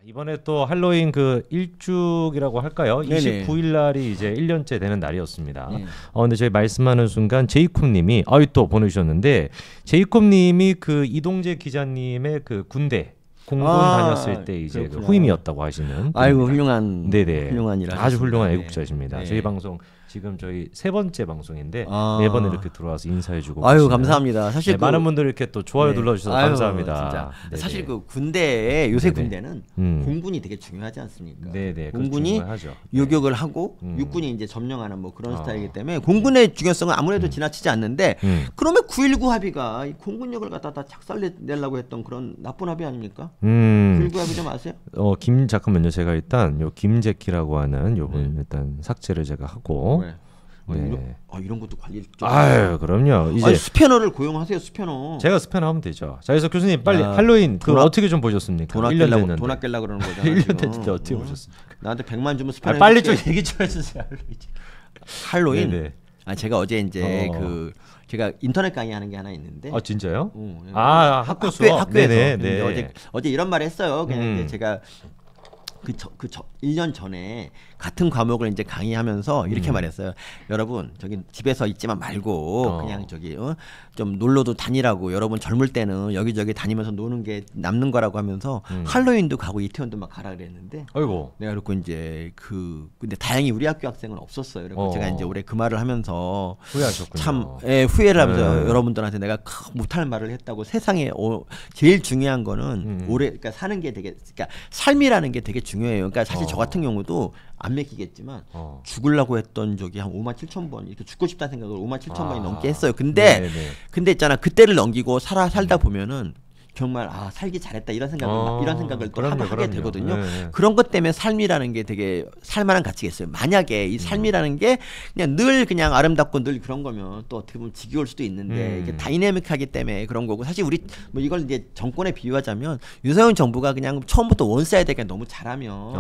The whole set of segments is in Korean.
이번에 또 할로윈 그 일축이라고 할까요? 네네. 29일 날이 이제 1년째 되는 날이었습니다. 네. 근데 저희 말씀하는 순간 제이콥님이 또 보내주셨는데 제이콥님이 그 이동재 기자님의 그 군대 공군 다녔을 때 이제 그 후임이었다고 하시는. 아이고 훌륭한. 네네. 훌륭한 일 아주 훌륭한 네. 애국자십니다. 네. 저희 방송 지금 저희 세 번째 방송인데 매번 이렇게 들어와서 인사해주고. 아유 계시는. 감사합니다. 사실 네, 많은 분들이 이렇게 또 좋아요 네. 눌러주셔서 아유, 감사합니다. 진짜. 사실 그 군대에 요새 네네. 군대는 공군이 되게 중요하지 않습니까? 네네. 공군이 중요하죠. 요격을 하고 육군이 이제 점령하는 뭐 그런 스타일이기 때문에 공군의 네. 중요성은 아무래도 지나치지 않는데 그러면 9.19 합의가 이 공군력을 갖다 다 작살내려고 했던 그런 나쁜 합의 아닙니까? 9.19 합의 좀 아세요? 잠깐만요. 제가 일단 요 김재키라고 하는 요분 일단 삭제를 제가 하고. 네. 네. 이런 것도 관리를 좀. 아유, 그럼요. 이제 스패너를 고용하세요. 스패너. 제가 스패너 하면 되죠. 자, 그래서 교수님 빨리 할로윈 어떻게 좀 보셨습니까? 돈 1년 됐는데. 돈 아끼려고 그러는 거잖아. 1년 됐는데 어떻게 보셨습니까? 나한테 100만 주면 스패너. 빨리 좀 얘기 좀 해주세요. 할로윈. 네네. 제가 어제 이제 제가 인터넷 강의하는 게 하나 있는데. 진짜요? 네. 학교 수업. 학교에서. 네네. 어제 이런 말 했어요. 그냥 이제 제가 1년 전에 같은 과목을 이제 강의하면서 이렇게 말했어요. 여러분 저기 집에서 있지만 말고 그냥 저기 좀 놀러도 다니라고. 여러분 젊을 때는 여기저기 다니면서 노는 게 남는 거라고 하면서 할로윈도 가고 이태원도 막 가라 그랬는데. 아이고. 내가 그렇고 이제 근데 다행히 우리 학교 학생은 없었어요. 그래서 제가 이제 올해 그 말을 하면서 후회하셨군요. 참 후회를 하면서 여러분들한테 내가 못할 말을 했다고. 세상에 제일 중요한 거는 그러니까 사는 게 그러니까 삶이라는 게 되게 중요해요. 그러니까 사실 저 같은 경우도 안 믿기겠지만 죽으려고 했던 적이 한 57,000번 이렇게 죽고 싶다는 생각을 57,000번이 넘게 했어요. 근데 있잖아 그때를 넘기고 살다 보면은 정말 살기 잘했다 이런 생각을 또 하게 되거든요. 네. 그런 것 때문에 삶이라는 게 되게 살만한 가치가 있어요. 만약에 이 삶이라는 게 그냥 늘 그냥 아름답고 늘 그런 거면 또 어떻게 보면 지겨울 수도 있는데 이게 다이내믹하기 때문에 그런 거고. 사실 우리 뭐 이걸 이제 정권에 비유하자면 윤석열 정부가 그냥 처음부터 원사이드가 너무 잘하면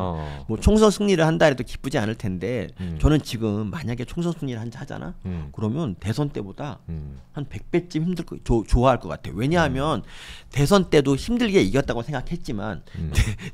뭐 총선 승리를 한다 해도 기쁘지 않을 텐데 저는 지금 만약에 총선 승리를 하잖아. 그러면 대선 때보다 한 100배쯤 좋아할 것 같아요. 왜냐하면 대선 때도 힘들게 이겼다고 생각했지만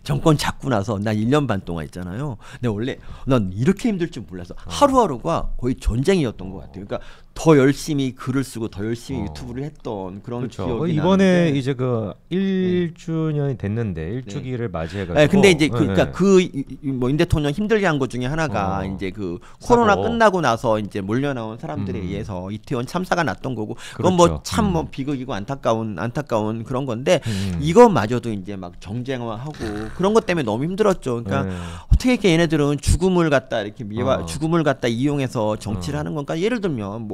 정권 잡고 나서 난 1년 반 동안 있잖아요. 근데 원래 난 이렇게 힘들 줄 몰라서 하루하루가 거의 전쟁이었던 것 같아요. 그러니까 더 열심히 글을 쓰고 더 열심히 유튜브를 했던 그런 기억이 이번에 나는데. 이제 그 1주년이 됐는데 1주기를 맞이해가지고. 네, 근데 이제 그러니까 뭐 임 대통령 힘들게 한 것 중에 하나가 이제 그 코로나 끝나고 나서 이제 몰려 나온 사람들에 의해서 이태원 참사가 났던 거고. 그건 뭐 참 뭐 비극이고 안타까운 그런 건데 이것마저도 이제 막 정쟁화하고 그런 것 때문에 너무 힘들었죠. 그러니까 어떻게 이렇게 얘네들은 죽음을 갖다 이렇게 죽음을 갖다 이용해서 정치를 하는 건가? 예를 들면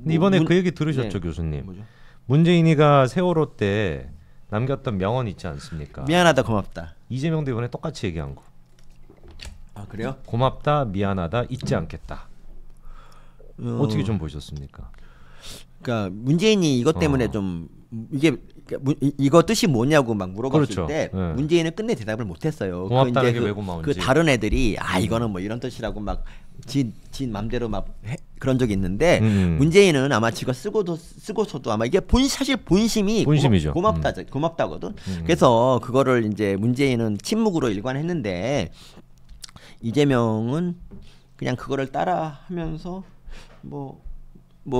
이번에 그 얘기 들으셨죠, 교수님? 뭐죠? 문재인이가 세월호 때 남겼던 명언 있지 않습니까? 미안하다 고맙다. 이재명도 이번에 똑같이 얘기한 거. 그래요? 고맙다, 미안하다, 잊지 않겠다. 어떻게 좀 보셨습니까? 그러니까 문재인이 이것 때문에 좀 이거 뜻이 뭐냐고 막 물어봤을 때 문재인은 끝내 대답을 못했어요. 고맙다는 게 왜 고마운지. 그 다른 애들이 이거는 뭐 이런 뜻이라고 막 지 맘대로 막 그런 적이 있는데 문재인은 아마 지가 쓰고서도 아마 이게 사실 본심이죠. 고맙다거든. 그래서 그거를 이제 문재인은 침묵으로 일관했는데 이재명은 그냥 그거를 따라하면서 뭐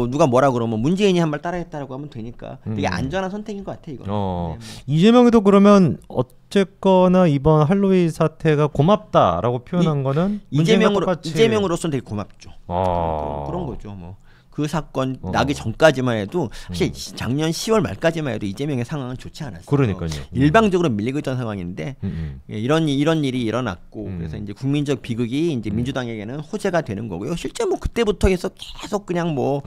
누가 뭐라 그러면 문재인이 한 말 따라했다라고 하면 되니까 되게 안전한 선택인 것 같아 이거. 이재명이도 그러면 어쨌거나 이번 할로윈 사태가 고맙다라고 표현한 거는 이재명으로서는 되게 고맙죠. 그런 거죠 뭐. 그 사건 나기 전까지만 해도 사실 작년 10월 말까지만 해도 이재명의 상황은 좋지 않았어요. 그러니까요. 일방적으로 밀리고 있던 상황인데 이런 일이 일어났고 그래서 이제 국민적 비극이 이제 민주당에게는 호재가 되는 거고요. 실제 뭐 그때부터 해서 계속 그냥 뭐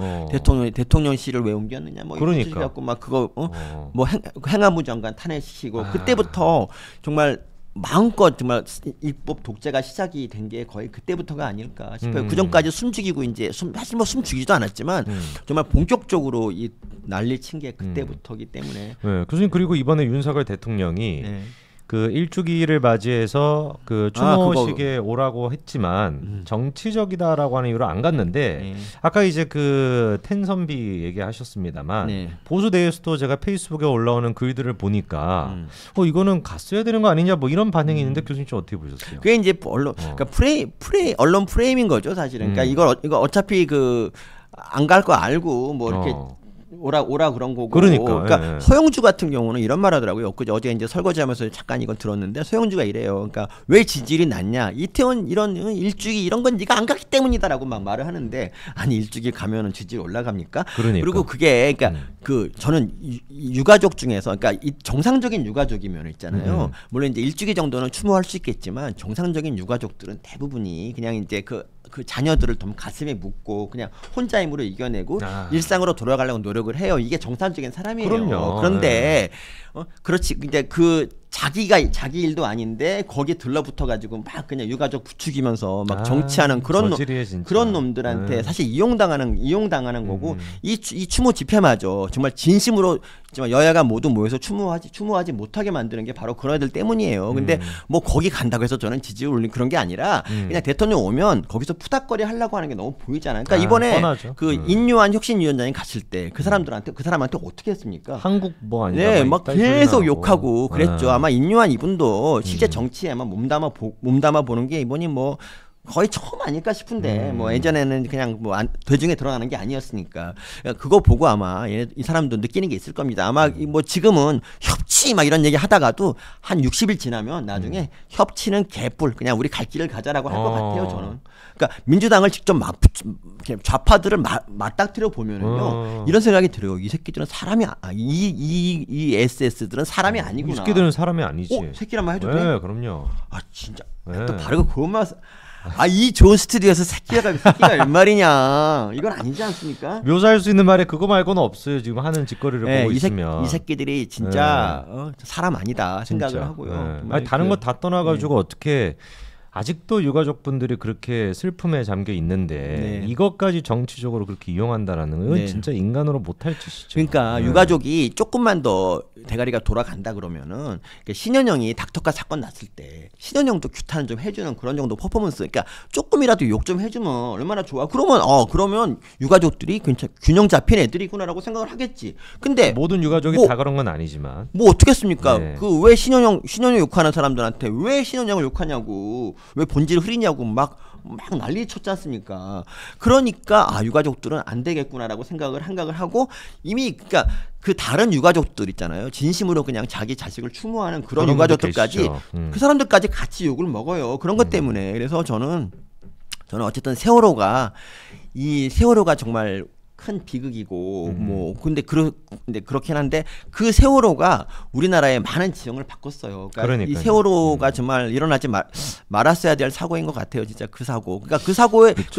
대통령실을 왜 옮겼느냐 뭐 이런 식으로 갖고 막 그거 뭐 행안부 장관 탄핵시키고 그때부터 정말 마음껏 정말 입법 독재가 시작이 된 게 거의 그때부터가 아닐까 싶어요. 그 전까지 숨죽이고 이제 사실 뭐 숨죽이지도 않았지만 정말 본격적으로 이 난리 친 게 그때부터기 때문에. 교수님 그리고 이번에 윤석열 대통령이 그 일주기를 맞이해서 그 추모식에 오라고 했지만 정치적이다라고 하는 이유로 안 갔는데 아까 이제 그 텐선비 얘기하셨습니다만 보수 내에서도 제가 페이스북에 올라오는 글들을 보니까 이거는 갔어야 되는 거 아니냐 뭐 이런 반응이 있는데 교수님 좀 어떻게 보셨어요? 그게 이제 그러니까 언론 프레임인 거죠 사실은. 그러니까 이거 어차피 그 안 갈 거 알고 뭐 이렇게 오라 그런 거고. 그러니까 서영주 같은 경우는 이런 말 하더라고요. 어제 이제 설거지하면서 잠깐 이건 들었는데 서영주가 이래요. 그러니까 왜 지지율이 낮냐? 이태원 이런 일주기 이런 건 네가 안 갔기 때문이다라고 막 말을 하는데 아니 일주기 가면은 지지율 올라갑니까? 그리고 그게 그러니까 그 저는 유가족 중에서 그러니까 이 정상적인 유가족이면 있잖아요. 물론 이제 일주기 정도는 추모할 수 있겠지만 정상적인 유가족들은 대부분이 그냥 이제 그 자녀들을 좀 가슴에 묻고 그냥 혼자 힘으로 이겨내고 일상으로 돌아가려고 노력을 해요. 이게 정상적인 사람이에요. 그럼요. 그런데 그렇지. 근데 그 자기 일도 아닌데 거기에 들러붙어 가지고 막 그냥 유가족 부추기면서 막 정치하는 그런 놈들한테 사실 이용당하는 거고 이 추모 집회마저 정말 진심으로 정말 여야가 모두 모여서 추모하지 못하게 만드는 게 바로 그런 애들 때문이에요. 근데 뭐 거기 간다고 해서 저는 지지율 올린 그런 게 아니라 그냥 대통령 오면 거기서 푸닥거리 하려고 하는 게 너무 보이잖아요. 그러니까 이번에 뻔하죠. 그 인요한 혁신위원장이 갔을 때 그 사람한테 어떻게 했습니까? 한국 뭐 아니야? 네, 막 계속 욕하고 그랬죠. 아마 인요한 이분도 실제 정치에 아마 몸담아 보는 게 이번이 뭐 거의 처음 아닐까 싶은데 뭐 예전에는 그냥 뭐 대중에 드러나는 게 아니었으니까 그거 보고 아마 이 사람도 느끼는 게 있을 겁니다. 아마 뭐 지금은 협치 막 이런 얘기 하다가도 한 60일 지나면 나중에 협치는 개뿔 그냥 우리 갈 길을 가자라고 할 것 같아요 저는. 그러니까 민주당을 직접 좌파들을 맞닥뜨려 보면은요 이런 생각이 들어요. 이 새끼들은 사람이 이 SS들은 사람이 아니구나. 이 새끼들은 사람이 아니지. 새끼란 말 해도 네, 돼? 그럼요. 아 진짜 또 바르고 그것만 이 좋은 스튜디오에서 새끼가 웬 말이냐. 이건 아니지 않습니까? 묘사할 수 있는 말에 그거 말고는 없어요. 지금 하는 짓거리를 보고 있으면. 이 새끼들이 진짜 사람 아니다 생각을 진짜. 하고요. 아니, 다른 거 다 떠나가지고 어떻게 아직도 유가족분들이 그렇게 슬픔에 잠겨 있는데 이것까지 정치적으로 그렇게 이용한다라는 건 진짜 인간으로 못할 짓이죠. 그러니까 유가족이 조금만 더 대가리가 돌아간다 그러면은 신현영이 닥터카 사건 났을 때 신현영도 규탄 좀 해주는 그런 정도 퍼포먼스. 그러니까 조금이라도 욕 좀 해주면 얼마나 좋아. 그러면 유가족들이 균형 잡힌 애들이구나라고 생각을 하겠지. 근데 모든 유가족이 다 그런 건 아니지만 뭐 어떻겠습니까? 그 왜 신현영 욕하는 사람들한테 왜 신현영을 욕하냐고. 왜 본질을 흐리냐고 막 난리 쳤지 않습니까? 그러니까 유가족들은 안 되겠구나라고 생각을 하고 이미 그러니까 그 다른 유가족들 있잖아요. 진심으로 그냥 자기 자식을 추모하는 그런 유가족들까지 그 사람들까지 같이 욕을 먹어요. 그런 것 때문에. 그래서 저는 어쨌든 세월호가 정말 큰 비극이고 뭐 근데 그렇긴 한데 그 세월호가 우리나라의 많은 지형을 바꿨어요. 그러니까 이 세월호가 정말 일어나지 말았어야 될 사고인 것 같아요. 진짜 그 사고. 그러니까 그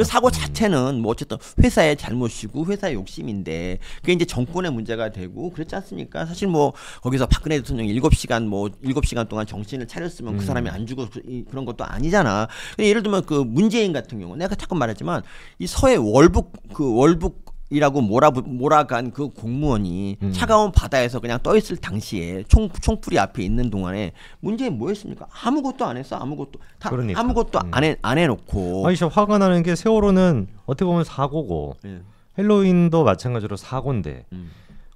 사고 자체는 뭐 어쨌든 회사의 잘못이고 회사의 욕심인데 그게 이제 정권의 문제가 되고 그렇지 않습니까? 사실 뭐 거기서 박근혜 대통령이 7시간 동안 정신을 차렸으면 그 사람이 안 죽어 그런 것도 아니잖아. 예를 들면 그 문재인 같은 경우 내가 자꾸 말하지만 이 서해 월북이라고 몰아간 그 공무원이 차가운 바다에서 그냥 떠 있을 당시에 총불이 앞에 있는 동안에 문재인 뭐 했습니까? 아무것도 안 했어. 아무것도 안 해놓고. 아니 진짜 화가 나는 게 세월호는 어떻게 보면 사고고 헬로윈도 마찬가지로 사고인데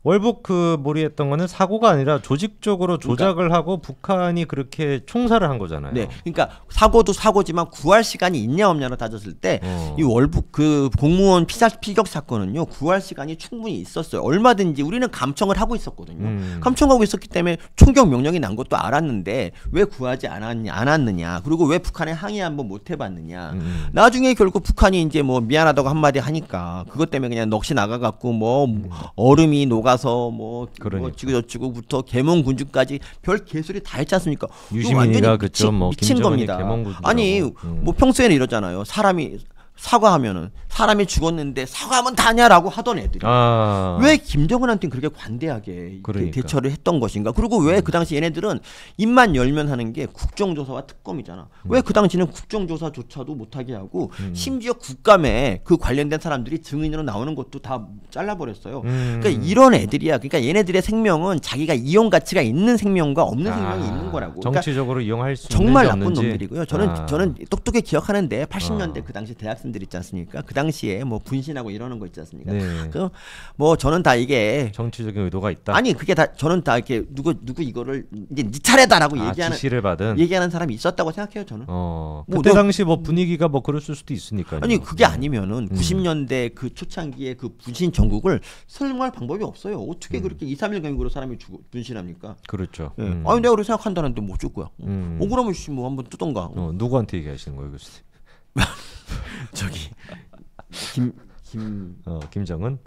월북 그 몰이했던 거는 사고가 아니라 조직적으로 조작을 하고 북한이 그렇게 총살을 한 거잖아요. 네, 그러니까 사고도 사고지만 구할 시간이 있냐 없냐로 따졌을 때 이 월북 그 공무원 피격 사건은요 구할 시간이 충분히 있었어요. 얼마든지 우리는 감청을 하고 있었거든요. 감청하고 있었기 때문에 총격 명령이 난 것도 알았는데 왜 구하지 않았느냐? 그리고 왜 북한에 항의 한번 못 해봤느냐? 나중에 결국 북한이 이제 뭐 미안하다고 한마디 하니까 그것 때문에 그냥 넋이 나가갖고 뭐 얼음이 녹아서 뭐 어찌고저찌고부터 계몽군주까지 별 개소리 다 했지 않습니까? 유시민이가 그쵸 미친 겁니다. 아니 뭐 평소에는 이러잖아요. 사람이 사과하면은 사람이 죽었는데 사과하면 다냐라고 하던 애들이 왜 김정은한테는 그렇게 관대하게 그러니까. 대처를 했던 것인가? 그리고 왜 그 당시 얘네들은 입만 열면 하는 게 국정조사와 특검이잖아. 왜 그 당시는 국정조사조차도 못하게 하고 심지어 국감에 그 관련된 사람들이 증인으로 나오는 것도 다 잘라버렸어요. 그러니까 이런 애들이야. 그러니까 얘네들의 생명은 자기가 이용 가치가 있는 생명과 없는 생명이 있는 거라고. 정치적으로 그러니까 이용할 수 정말 있는지 나쁜 없는지. 놈들이고요. 저는 똑똑히 기억하는데 80년대 그 당시 대학생들 있지 않습니까? 그 당시에 뭐 분신하고 이러는 거 있지 않습니까? 네. 그 뭐 저는 다 이게 정치적인 의도가 있다. 아니 그게 다 저는 다 이렇게 누구 이거를 이제 네 차례다라고 지시를 받은 얘기하는 사람이 있었다고 생각해요. 저는. 그때 당시 뭐 분위기가 뭐 그랬을 수도 있으니까요. 아니 그게 아니면은 90년대 그 초창기에 그 분신 전국을 설명할 방법이 없어요. 어떻게 그렇게 2-3일 간격으로 사람이 분신합니까? 그렇죠. 예. 아니 내가 그렇게 생각한다는데 뭐 어쩔 거야. 억울하면 뭐 한번 뜨던가. 누구한테 얘기하시는 거예요, 교수님? 저기 김정은?